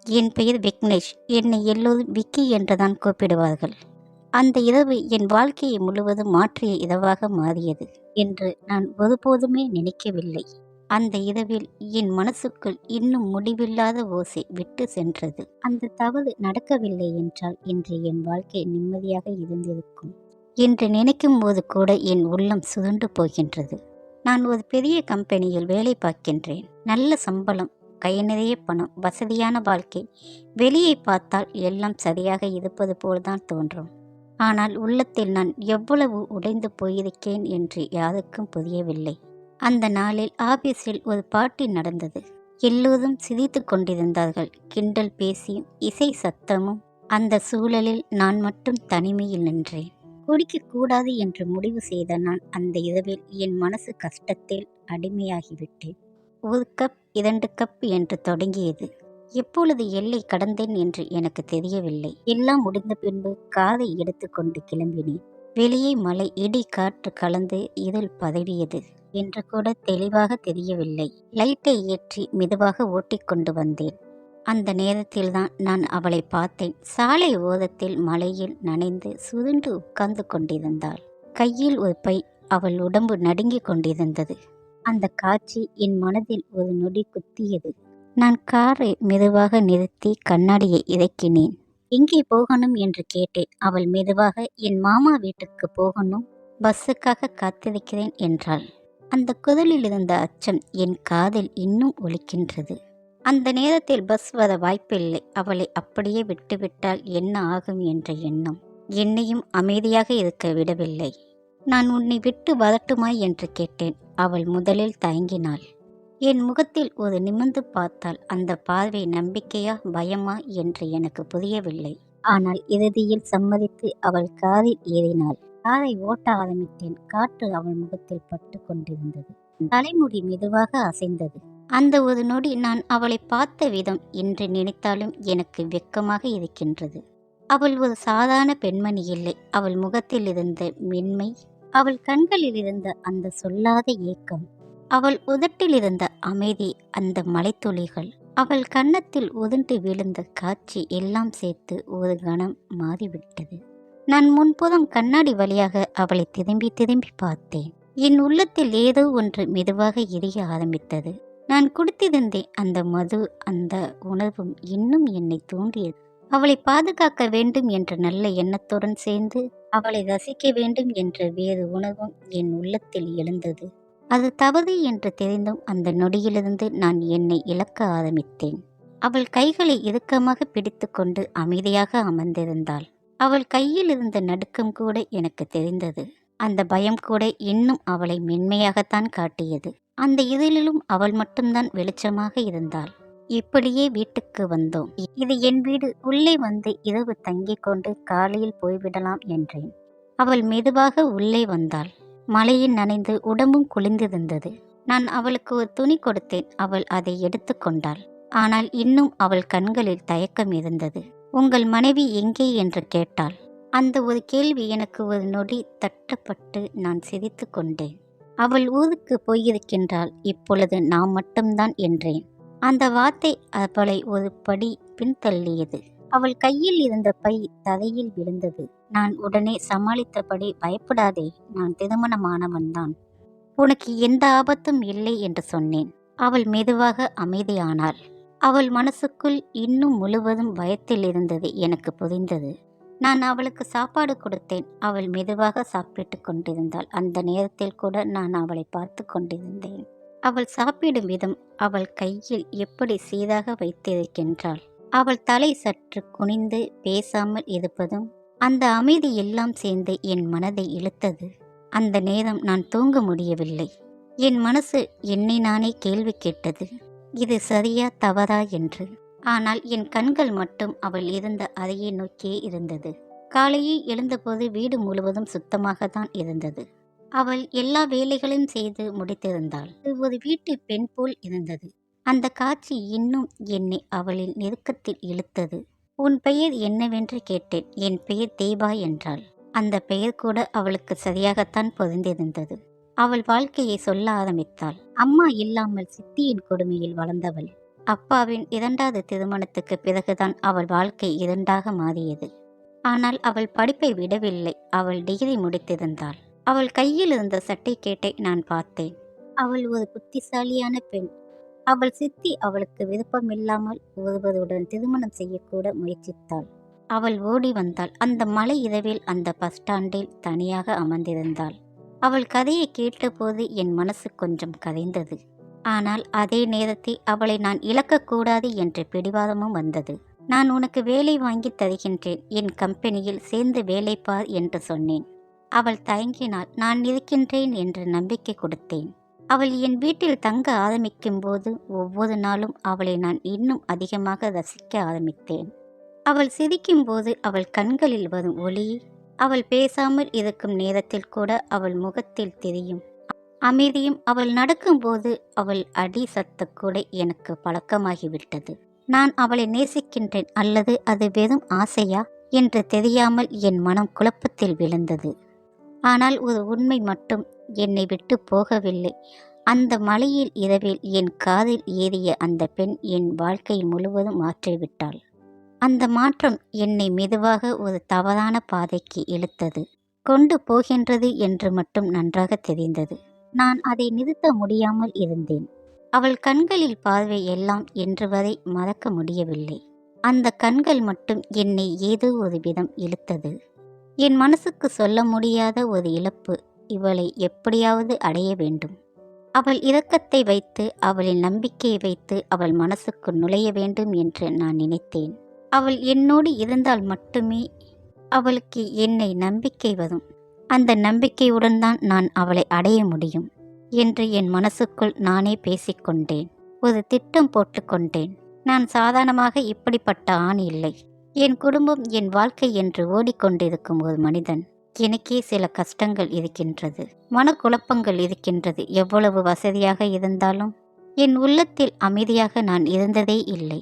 என் பெயர் விக்னேஷ். என்னை எல்லோரும் விக்கி என்றுதான் கூப்பிடுவார்கள். அந்த இரவு என் வாழ்க்கையை முழுவதும் மாற்றிய இரவாக மாறியது என்று நான் ஒருபோதுமே நினைக்கவில்லை. அந்த இரவில் என் மனசுக்குள் இன்னும் முடிவில்லாத ஓசை விட்டு சென்றது. அந்த தவறு நடக்கவில்லை என்றால் இன்று என் வாழ்க்கை நிம்மதியாக இருந்திருக்கும் என்று நினைக்கும் போது கூட என் உள்ளம் சுருண்டு போகின்றது. நான் ஒரு பெரிய கம்பெனியில் வேலை பார்க்கின்றேன். நல்ல சம்பளம், கை நிறைய பணம், வசதியான வாழ்க்கை. வெளியே பார்த்தால் எல்லாம் சரியாக இருப்பது போல்தான் தோன்றும். ஆனால் உள்ளத்தில் நான் எவ்வளவு உடைந்து போயிருக்கேன் என்று யாருக்கும் புரியவில்லை. அந்த நாளில் ஆபீஸில் ஒரு பார்ட்டி நடந்தது. எல்லோரும் சிரித்து கொண்டிருந்தார்கள். கிண்டல் பேசியும் இசை சத்தமும். அந்த சூழலில் நான் மட்டும் தனிமையில் நின்றேன். குடிக்கக்கூடாது என்று முடிவு செய்த நான் அந்த இரவில் என் மனசு கஷ்டத்தில் அடிமையாகிவிட்டேன். ஒரு கப் 2 கப் என்று தொடங்கியது. எப்பொழுது எல்லை கடந்தேன் என்று எனக்கு தெரியவில்லை. எல்லாம் முடிந்த பின்பு காரை எடுத்துக்கொண்டு கிளம்பினேன். வெளியே மழை, இடி, காற்று கலந்து இருள் பரவியது என்று கூட தெளிவாக தெரியவில்லை. லைட்டை ஏற்றி மெதுவாக ஓட்டிக்கொண்டு வந்தேன். அந்த நேரத்தில்தான் நான் அவளை பார்த்தேன். சாலை ஓரத்தில் மழையில் நனைந்து சுருண்டு உட்கார்ந்து கொண்டிருந்தாள். கையில் ஒரு பை. அவள் உடம்பு நடுங்கிக் கொண்டிருந்தது. அந்த காட்சி என் மனதில் ஒரு நொடி குத்தியது. நான் காரை மெதுவாக நிறுத்தி கண்ணாடியை இறக்கினேன். எங்கே போகணும் என்று கேட்டேன். அவள் மெதுவாக, என் மாமா வீட்டுக்கு போகணும், பஸ்ஸுக்காக காத்திருக்கிறேன் என்றாள். அந்த குரலில் இருந்த அச்சம் என் காதில் இன்னும் ஒலிக்கின்றது. அந்த நேரத்தில் பஸ் வர வாய்ப்பில்லை. அவளை அப்படியே விட்டுவிட்டால் என்ன ஆகும் என்ற எண்ணம் என்னையும் அமைதியாக இருக்க விடவில்லை. நான் உன்னை விட்டு வரட்டுமா என்று கேட்டேன். அவள் முதலில் தயங்கினாள். என் முகத்தில் ஒரு நிமிர்ந்து பார்த்தால் அந்த பார்வை நம்பிக்கையா பயமா என்று எனக்கு புரியவில்லை. ஆனால் இறுதியில் சம்மதித்து அவள் காரில் ஏறினாள். காரை ஓட்ட ஆரம்பித்தேன். காற்று அவள் முகத்தில் பட்டு கொண்டிருந்தது. தலைமுடி மெதுவாக அசைந்தது. அந்த ஒரு நொடி நான் அவளை பார்த்த விதம் இன்று நினைத்தாலும் எனக்கு வெட்கமாக இருக்கின்றது. அவள் ஒரு சாதாரண பெண்மணி இல்லை. அவள் முகத்தில் இருந்த மென்மை, அவள் கண்களில் இருந்த அந்த சொல்லாத ஏக்கம், அவள் உதட்டில் இருந்த அமைதி, அந்த மலைத்துளிகள், அவள் கன்னத்தில் உருண்டு விழுந்த காட்சி எல்லாம் சேர்த்து ஒரு கணம் மாறிவிட்டது. நான் முன்புறம் கண்ணாடி வழியாக அவளை திரும்பி திரும்பி பார்த்தேன். என் உள்ளத்தில் ஏதோ ஒன்று மெதுவாக எரிய ஆரம்பித்தது. நான் குடித்திருந்தேன். அந்த மது, அந்த உணர்வும் இன்னும் என்னை தூண்டியது. அவளை பாதுகாக்க வேண்டும் என்ற நல்ல எண்ணத்துடன் சேர்ந்து அவளை ரசிக்க வேண்டும் என்ற வேறு உணர்வும் என் உள்ளத்தில் எழுந்தது. அது தவறு என்று தெரிந்தும் அந்த நொடியிலிருந்து நான் என்னை இழக்க ஆரம்பித்தேன். அவள் கைகளை இறுக்கமாக பிடித்து கொண்டு அமைதியாக அமர்ந்திருந்தாள். அவள் கையில் இருந்த நடுக்கம் கூட எனக்கு தெரிந்தது. அந்த பயம் கூட இன்னும் அவளை மென்மையாகத்தான் காட்டியது. அந்த இருளிலும் அவள் மட்டும்தான் வெளிச்சமாக இருந்தாள். இப்படியே வீட்டுக்கு வந்தோம். இது என் வீடு. உள்ளே வந்து இரவு தங்கிக் கொண்டு காலையில் போய்விடலாம் என்றேன். அவள் மெதுவாக உள்ளே வந்தாள். மழையில் நனைந்து உடம்பும் குளிர்ந்திருந்தது. நான் அவளுக்கு ஒரு துணி கொடுத்தேன். அவள் அதை எடுத்து கொண்டாள். ஆனால் இன்னும் அவள் கண்களில் தயக்கம் இருந்தது. உங்கள் மனைவி எங்கே என்று கேட்டாள். அந்த ஒரு கேள்வி எனக்கு ஒரு நொடி தட்டப்பட்டு நான் சிரித்து கொண்டேன். அவள் ஊருக்கு போயிருக்கின்றாள். இப்பொழுது நாம் மட்டும்தான் என்றேன். அந்த வார்த்தை அவளை ஒரு படி பின்தள்ளியது. அவள் கையில் இருந்த பை தரையில் விழுந்தது. நான் உடனே சமாளித்தபடி, பயப்படாதே, நான் திருமணமானவன்தான், உனக்கு எந்த ஆபத்தும் இல்லை என்று சொன்னேன். அவள் மெதுவாக அமைதியானாள். அவள் மனசுக்குள் இன்னும் முழுவதும் பயத்தில் இருந்தது எனக்கு புரிந்தது. நான் அவளுக்கு சாப்பாடு கொடுத்தேன். அவள் மெதுவாக சாப்பிட்டு கொண்டிருந்தாள். அந்த நேரத்தில் கூட நான் அவளை பார்த்து கொண்டிருந்தேன். அவள் சாப்பிடும் விதம், அவள் கையில் எப்படி சீராக வைத்திருக்கின்றாள். அவள் தலை சற்று குனிந்து பேசாமல் இருப்பதும், அந்த அமைதி எல்லாம் சேர்ந்து என் மனதை இழுத்தது. அந்த நேரம் நான் தூங்க முடியவில்லை. என் மனசு என்னை நானே கேள்வி கேட்டது, இது சரியா தவறா என்று. ஆனால் என் கண்கள் மட்டும் அவள் இருந்த அறையை நோக்கியே இருந்தது. காலையில் எழுந்தபோது வீடு முழுவதும் சுத்தமாகத்தான் இருந்தது. அவள் எல்லா வேலைகளையும் செய்து முடித்திருந்தாள். ஒரு வீட்டு பெண் போல் இருந்தது. அந்த காட்சி இன்னும் என்னை அவளின் நெருக்கத்தில் இழுத்தது. உன் பெயர் என்னவென்று கேட்டேன். என் பெயர் தேவா என்றாள். அந்த பெயர் கூட அவளுக்கு சரியாகத்தான் பொருந்திருந்தது. அவள் வாழ்க்கையை சொல்ல ஆரம்பித்தாள். அம்மா இல்லாமல் சித்தியின் கொடுமையில் வளர்ந்தவள். அப்பாவின் இரண்டாவது திருமணத்துக்கு பிறகுதான் அவள் வாழ்க்கை இரண்டாக மாறியது. ஆனால் அவள் படிப்பை விடவில்லை. அவள் டிகிரி முடித்திருந்தாள். அவள் கையில் இருந்த சர்டிபிகேட்டை நான் பார்த்தேன். அவள் ஒரு புத்திசாலியான பெண். அவள் சித்தி அவளுக்கு விருப்பமில்லாமல் ஒருவருடன் திருமணம் செய்யக்கூட முயற்சித்தாள். அவள் ஓடி வந்தாள். அந்த மலை இரவில் அந்த பஸ் ஸ்டாண்டில் தனியாக அமர்ந்திருந்தாள். அவள் கதையை கேட்டபோது என் மனசு கொஞ்சம் கரைந்தது. ஆனால் அதே நேரத்தில் அவளை நான் இழக்கக்கூடாது என்ற பிடிவாதமும் வந்தது. நான் உனக்கு வேலை வாங்கி தருகின்றேன், என் கம்பெனியில் சேர்ந்து வேலை பார் என்று சொன்னேன். அவள் தயங்கினாள். நான் இருக்கின்றேன் என்று நம்பிக்கை கொடுத்தேன். அவள் என் வீட்டில் தங்க ஆரம்பிக்கும் போது ஒவ்வொரு நாளும் அவளை நான் இன்னும் அதிகமாக ரசிக்க ஆரம்பித்தேன். அவள் சிரிக்கும் போது அவள் கண்களில் வரும் ஒளி, அவள் பேசாமல் இருக்கும் நேரத்தில் கூட அவள் முகத்தில் தெரியும் அமைதியும், அவள் நடக்கும்போது அவள் அடி சத்தக்கூட எனக்கு பழக்கமாகிவிட்டது. நான் அவளை நேசிக்கின்றேன் அல்லது அது வெறும் ஆசையா என்று தெரியாமல் என் மனம் குழப்பத்தில் விழுந்தது. ஆனால் ஒரு உண்மை மட்டும் என்னை விட்டு போகவில்லை. அந்த மலையில் இரவில் என் காதில் ஏறிய அந்த பெண் என் வாழ்க்கை முழுவதும் மாற்றிவிட்டாள். அந்த மாற்றம் என்னை மெதுவாக ஒரு தவறான பாதைக்கு இழுத்தது கொண்டு போகின்றது என்று மட்டும் நன்றாக தெரிந்தது. நான் அதை நிறுத்த முடியாமல் இருந்தேன். அவள் கண்களில் பார்வை எல்லாம் இன்று வரை மறக்க முடியவில்லை. அந்த கண்கள் மட்டும் என்னை ஏதோ ஒரு விதம் இழுத்தது. என் மனசுக்கு சொல்ல முடியாத ஒரு இழப்பு. இவளை எப்படியாவது அடைய வேண்டும். அவள் இரக்கத்தை வைத்து, அவளின் நம்பிக்கையை வைத்து அவள் மனசுக்கு நுழைய வேண்டும் என்று நான் நினைத்தேன். அவள் என்னோடு இருந்தால் மட்டுமே அவளுக்கு என்னை நம்பிக்கை வரும். அந்த நம்பிக்கையுடன் தான் நான் அவளை அடைய முடியும் என்று என் மனசுக்குள் நானே பேசிக்கொண்டேன். ஒரு திட்டம் போட்டுக்கொண்டேன். நான் சாதாரணமாக இப்படிப்பட்ட ஆண் இல்லை. என் குடும்பம், என் வாழ்க்கை என்று ஓடிக்கொண்டிருக்கும் ஒரு மனிதன். எனக்கே சில கஷ்டங்கள் இருக்கின்றது, மனக்குழப்பங்கள் இருக்கின்றது. எவ்வளவு வசதியாக இருந்தாலும் என் உள்ளத்தில் அமைதியாக நான் இருந்ததே இல்லை.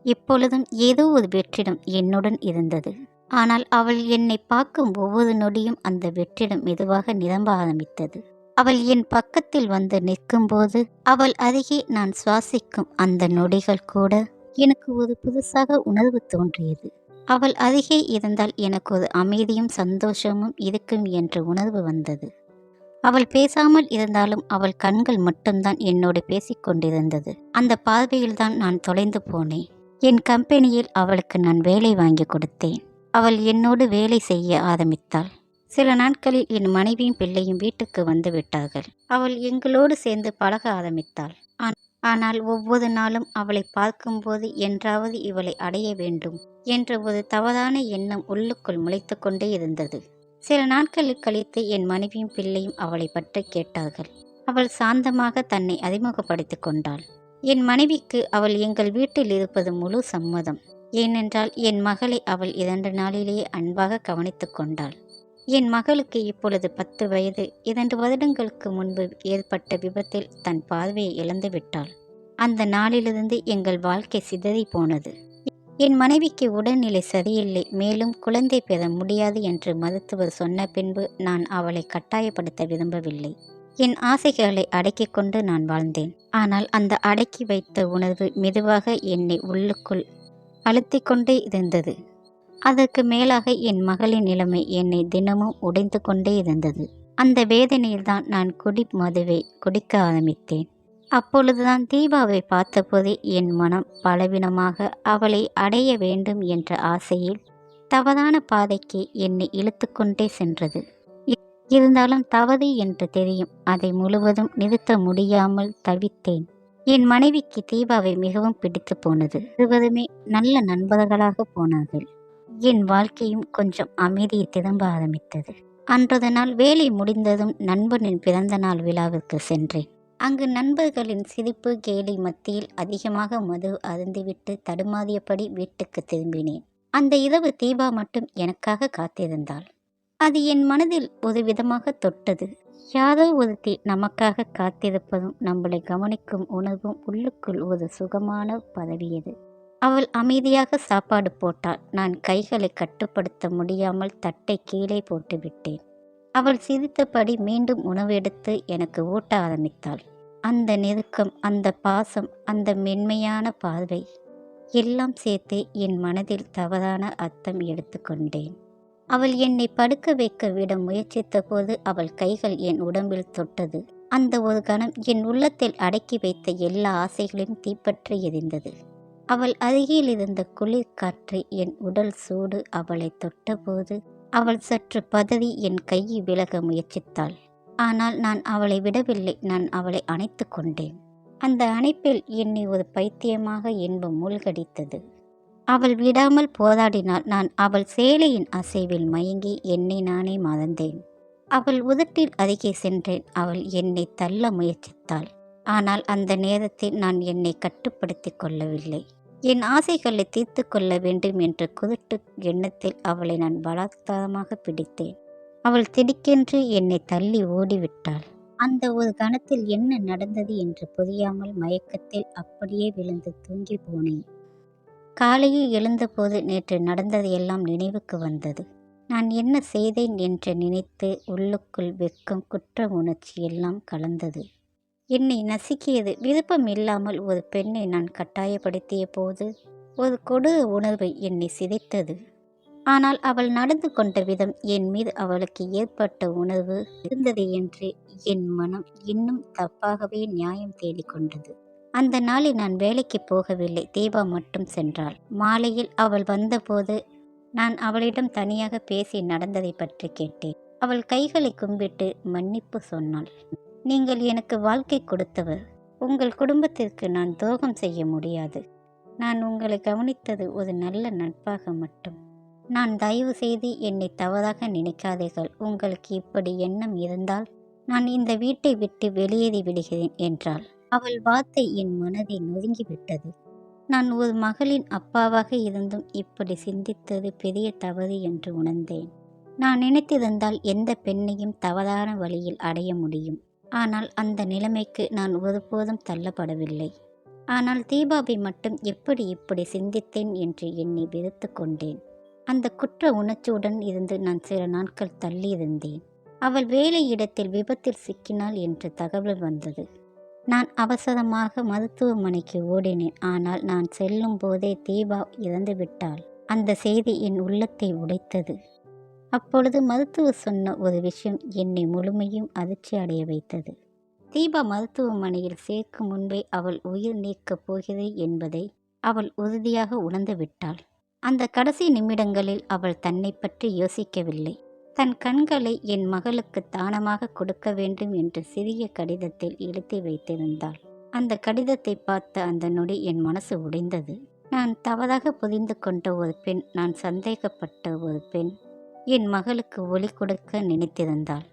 இப்பொழுதும் ஏதோ ஒரு வெற்றிடம் என்னுடன் இருந்தது. ஆனால் அவள் என்னை பார்க்கும் ஒவ்வொரு நொடியும் அந்த வெற்றிடம் மெதுவாக நிரம்ப ஆரம்பித்தது. அவள் என் பக்கத்தில் வந்து நிற்கும்போது, அவள் அருகே நான் சுவாசிக்கும் அந்த நொடிகள் கூட எனக்கு ஒரு புதுசாக உணர்வு தோன்றியது. அவள் அருகே இருந்தால் எனக்கு ஒரு அமைதியும் சந்தோஷமும் இருக்கும் என்ற உணர்வு வந்தது. அவள் பேசாமல் இருந்தாலும் அவள் கண்கள் மட்டும்தான் என்னோடு பேசிக்கொண்டிருந்தது. அந்த பார்வையில்தான் நான் தொலைந்து போனேன். என் கம்பெனியில் அவளுக்கு நான் வேலை வாங்கி கொடுத்தேன். அவள் என்னோடு வேலை செய்ய ஆரம்பித்தாள். சில நாட்களில் என் மனைவியும் பிள்ளையும் வீட்டுக்கு வந்து விட்டார்கள். அவள் எங்களோடு சேர்ந்து பழக ஆரம்பித்தாள். ஆனால் ஒவ்வொரு நாளும் அவளை பார்க்கும்போது என்றாவது இவளை அடைய வேண்டும் என்ற ஒரு தவறான எண்ணம் உள்ளுக்குள் முளைத்து கொண்டே இருந்தது. சில நாட்கள் கழித்து என் மனைவியும் பிள்ளையும் அவளை பற்றி கேட்டார்கள். அவள் சாந்தமாக தன்னை அறிமுகப்படுத்திக் கொண்டாள். என் மனைவிக்கு அவள் எங்கள் வீட்டில் இருப்பது முழு சம்மதம். ஏனென்றால் என் மகளை அவள் 2 நாளிலேயே அன்பாக கவனித்து கொண்டாள். என் மகளுக்கு இப்பொழுது 10 வயது. 2 வருடங்களுக்கு முன்பு ஏற்பட்ட விபத்தில் தன் பார்வையை இழந்து விட்டாள். அந்த நாளிலிருந்து எங்கள் வாழ்க்கை சிதறி போனது. என் மனைவிக்கு உடல்நிலை சரியில்லை. மேலும் குழந்தை பெற முடியாது என்று மருத்துவர் சொன்ன பின்பு நான் அவளை கட்டாயப்படுத்த விரும்பவில்லை. என் ஆசைகளை அடக்கிக் கொண்டு நான் வாழ்ந்தேன். ஆனால் அந்த அடக்கி வைத்த உணர்வு மெதுவாக என்னை உள்ளுக்குள் அழுத்திக் கொண்டே இருந்தது. அதற்கு மேலாக என் மகளின் நிலைமை என்னை தினமும் உடைந்து கொண்டே இருந்தது. அந்த வேதனையில்தான் நான் மதுவை குடிக்க ஆரம்பித்தேன். அப்பொழுதுதான் தீபாவை பார்த்தபோது என் மனம் பலவீனமாக அவளை அடைய வேண்டும் என்ற ஆசையில் தவறான பாதைக்கு என்னை இழுத்து கொண்டே சென்றது. இருந்தாலும் தவறு என்று தெரியும். அதை முழுவதும் நிறுத்த முடியாமல் தவித்தேன். என் மனைவிக்கு தீபாவை மிகவும் பிடித்து போனது. இருவருமே நல்ல நண்பர்களாக போனார்கள். என் வாழ்க்கையும் கொஞ்சம் அமைதியை திரும்ப ஆரம்பித்தது. அன்றைய நாள் வேலை முடிந்ததும் நண்பனின் பிறந்த நாள் விழாவிற்கு சென்றேன். அங்கு நண்பர்களின் சிரிப்பு கேலி மத்தியில் அதிகமாக மது அருந்திவிட்டு தடுமாறியபடி வீட்டுக்கு திரும்பினேன். அந்த இரவு தீபா மட்டும் எனக்காக காத்திருந்தாள். அது என் மனதில் ஒரு விதமாக தொட்டது. யாரோ ஒருத்தி நமக்காக காத்திருப்பதும் நம்மளை கவனிக்கும் உணர்வும் உள்ளுக்குள் ஒரு சுகமான பதவியது. அவள் அமைதியாக சாப்பாடு போட்டாள். நான் கைகளை கட்டுப்படுத்த முடியாமல் தட்டை கீழே போட்டு விட்டேன். அவள் சிரித்தபடி மீண்டும் உணவு எடுத்து எனக்கு ஊட்ட ஆரம்பித்தாள். அந்த நெருக்கம், அந்த பாசம், அந்த மென்மையான பார்வை எல்லாம் சேர்த்து என் மனதில் தவறான அர்த்தம் எடுத்துக்கொண்டேன். அவள் என்னை படுக்க வைக்க விட முயற்சித்த போது அவள் கைகள் என் உடம்பில் தொட்டது. அந்த ஒரு கணம் என் உள்ளத்தில் அடக்கி வைத்த எல்லா ஆசைகளையும் தீப்பற்றி எரிந்தது. அவள் அருகில் இருந்த குளிர் காற்று என் உடல் சூடு அவளை தொட்டபோது அவள் சற்று பதறி என் கையை விலக முயற்சித்தாள். ஆனால் நான் அவளை விடவில்லை. நான் அவளை அணைத்து கொண்டேன். அந்த அணைப்பில் என்னை ஒரு பைத்தியமாக இன்பம் மூழ்கடித்தது. அவள் விடாமல் போராடினாள். நான் அவள் சேலையின் அசைவில் மயங்கி என்னை நானே மறந்தேன். அவள் உதட்டில் அருகே சென்றேன். அவள் என்னை தள்ள முயற்சித்தாள். ஆனால் அந்த நேரத்தில் நான் என்னை கட்டுப்படுத்தி கொள்ளவில்லை. என் ஆசைகளை தீர்த்து கொள்ள வேண்டும் என்ற குருட்டு எண்ணத்தில் அவளை நான் பலாத்காரமாக பிடித்தேன். அவள் திடுக்கென்று என்னை தள்ளி ஓடிவிட்டாள். அந்த ஒரு கணத்தில் என்ன நடந்தது என்று புரியாமல் மயக்கத்தில் அப்படியே விழுந்து தூங்கி போனேன். காலையில் எழுந்தபோது நேற்று நடந்ததையெல்லாம் நினைவுக்கு வந்தது. நான் என்ன செய்தேன் என்று நினைத்து உள்ளுக்குள் வெட்கம், குற்ற உணர்ச்சி எல்லாம் கலந்தது. என்னை நசுக்கியது. விருப்பம் இல்லாமல் ஒரு பெண்ணை நான் கட்டாயப்படுத்திய போது ஒரு கொடூர உணர்வு என்னை சிதைத்தது. ஆனால் அவள் நடந்து கொண்ட விதம், என் மீது அவளுக்கு ஏற்பட்ட உணர்வு இருந்தது என்று என் மனம் இன்னும் தப்பாகவே நியாயம் தேடிக்கொண்டது. அந்த நாளில் நான் வேலைக்கு போகவில்லை. தீபா மட்டும் சென்றாள். மாலையில் அவள் வந்தபோது நான் அவளிடம் தனியாக பேசி நடந்ததை பற்றி கேட்டேன். அவள் கைகளை கும்பிட்டு மன்னிப்பு சொன்னாள். நீங்கள் எனக்கு வாழ்க்கை கொடுத்தவர். உங்கள் குடும்பத்திற்கு நான் துரோகம் செய்ய முடியாது. நான் உங்களை கவனித்தது ஒரு நல்ல நட்பாக மட்டும். நான் தயவு செய்து என்னை தவறாக நினைக்காதீர்கள். உங்களுக்கு இப்படி எண்ணம் இருந்தால் நான் இந்த வீட்டை விட்டு வெளியேறி விடுகிறேன் என்றாள். அவள் வார்த்தை என் மனதை நொறுங்கிவிட்டது. நான் ஒரு மகளின் அப்பாவாக இருந்தும் இப்படி சிந்தித்தது பெரிய தவறு என்று உணர்ந்தேன். நான் நினைத்திருந்தால் எந்த பெண்ணையும் தவறான வழியில் அடைய முடியும். ஆனால் அந்த நிலைமைக்கு நான் ஒருபோதும் தள்ளப்படவில்லை. ஆனால் தீபாவை மட்டும் எப்படி இப்படி சிந்தித்தேன் என்று எண்ணி வெறுத்து கொண்டேன். அந்த குற்ற உணர்ச்சியுடன் இருந்து நான் சில நாட்கள் தள்ளி இருந்தேன். அவள் வேலை இடத்தில் விபத்தில் சிக்கினாள் என்று தகவல் வந்தது. நான் அவசரமாக மருத்துவமனைக்கு ஓடினேன். ஆனால் நான் செல்லும் போதே தீபா இறந்துவிட்டாள். அந்த செய்தி என் உள்ளத்தை உடைத்தது. அப்பொழுது மருத்துவர் சொன்ன ஒரு விஷயம் என்னை முழுமையும் அதிர்ச்சி அடைய வைத்தது. தீபா மருத்துவமனையில் சேர்க்கும் முன்பே அவள் உயிர் நீக்கப் போகிறது என்பதை அவள் உறுதியாக உணர்ந்து விட்டாள். அந்த கடைசி நிமிடங்களில் அவள் தன்னை பற்றி யோசிக்கவில்லை. தன் கண்களை என் மகளுக்கு தானமாக கொடுக்க வேண்டும் என்று சிறிய கடிதத்தில் எழுதி வைத்திருந்தாள். அந்த கடிதத்தை பார்த்த அந்த நொடி என் மனசு உடைந்தது. நான் தவறாக புரிந்து கொண்ட ஒரு பெண், நான் சந்தேகப்பட்ட ஒரு பெண் என் மகளுக்கு ஒளி கொடுக்க நினைத்திருந்தாள்.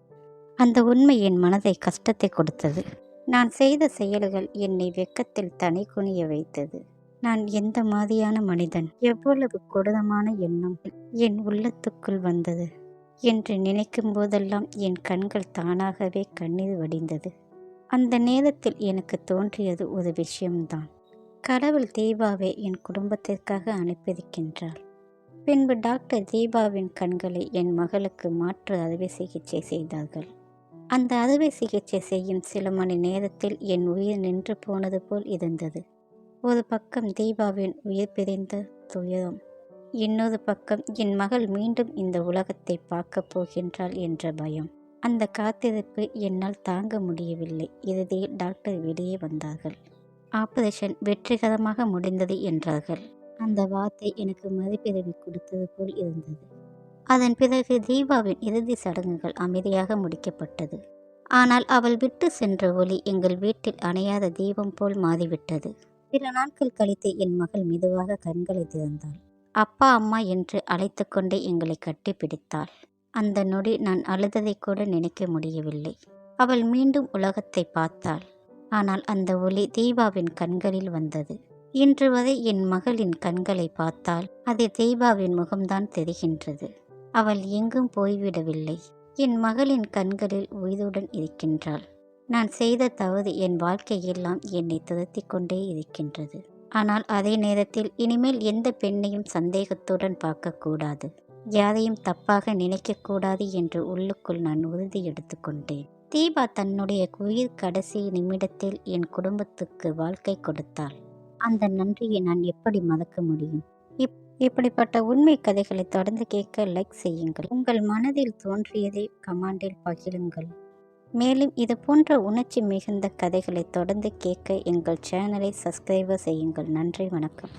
அந்த உண்மை என் மனதை கஷ்டத்தை கொடுத்தது. நான் செய்த செயல்கள் என்னை வெட்கத்தில் தனி குனிய வைத்தது. நான் எந்த மாதிரியான மனிதன், எவ்வளவு கொடூரமான எண்ணம் என் உள்ளத்துக்குள் வந்தது என்று நினைக்கும் போதெல்லாம் என் கண்கள் தானாகவே கண்ணீர் வடிந்தது. அந்த நேரத்தில் எனக்கு தோன்றியது ஒரு விஷயம்தான். கடவுள் தீபாவை என் குடும்பத்திற்காக அனுப்பியிருக்கின்றார். பின்பு டாக்டர் தீபாவின் கண்களை என் மகளுக்கு மாற்று அறுவை சிகிச்சை செய்தார்கள். அந்த அறுவை சிகிச்சை செய்யும் சில மணி நேரத்தில் என் உயிர் நின்று போனது போல் இருந்தது. ஒரு பக்கம் தீபாவின் உயிர் பிரிந்த துயரம், இன்னொரு பக்கம் என் மகள் மீண்டும் இந்த உலகத்தை பார்க்கப் போகின்றாள் என்ற பயம். அந்த காத்திருப்பு என்னால் தாங்க முடியவில்லை. இறுதியில் டாக்டர் வெளியே வந்தார்கள். ஆபரேஷன் வெற்றிகரமாக முடிந்தது என்றார்கள். அந்த வார்த்தை எனக்கு மறுபிறவி கொடுத்தது போல் இருந்தது. அதன் பிறகு தீபாவின் இறுதி சடங்குகள் அமைதியாக முடிக்கப்பட்டது. ஆனால் அவள் விட்டு சென்ற ஒளி எங்கள் வீட்டில் அணையாத தீபம் போல் மாறிவிட்டது. சில நாட்கள் கழித்து என் மகள் மெதுவாக கண்களை திறந்தாள். அப்பா அம்மா என்று அழைத்து கொண்டே எங்களை கட்டிப்பிடித்தாள். அந்த நொடி நான் அழுததை கூட நினைக்க முடியவில்லை. அவள் மீண்டும் உலகத்தை பார்த்தாள். ஆனால் அந்த ஒளி தீபாவின் கண்களில் வந்தது. இன்று வரை என் மகளின் கண்களை பார்த்தால் அது தீபாவின் முகம்தான் தெரிகின்றது. அவள் எங்கும் போய்விடவில்லை. என் மகளின் கண்களில் உயிருடன் இருக்கின்றாள். நான் செய்த தவறு என் வாழ்க்கையெல்லாம் என்னை துரத்தி கொண்டே இருக்கின்றது. ஆனால் அதே நேரத்தில் இனிமேல் எந்த பெண்ணையும் சந்தேகத்துடன் பார்க்கக்கூடாது, யாரையும் தப்பாக நினைக்கக்கூடாது என்று உள்ளுக்குள் நான் உறுதி எடுத்துக்கொண்டேன். தீபா தன்னுடைய உயிர் கடைசி நிமிடத்தில் என் குடும்பத்துக்கு வாழ்க்கை கொடுத்தாள். அந்த நன்றியை நான் எப்படி மறக்க முடியும்? இப்படிப்பட்ட உண்மை கதைகளை தொடர்ந்து கேட்க லைக் செய்யுங்கள். உங்கள் மனதில் தோன்றியதை கமெண்டில் பகிருங்கள். மேலும் இது போன்ற உணர்ச்சி மிகுந்த கதைகளை தொடர்ந்து கேட்க எங்கள் சேனலை சப்ஸ்கிரைப் செய்யுங்கள். நன்றி, வணக்கம்.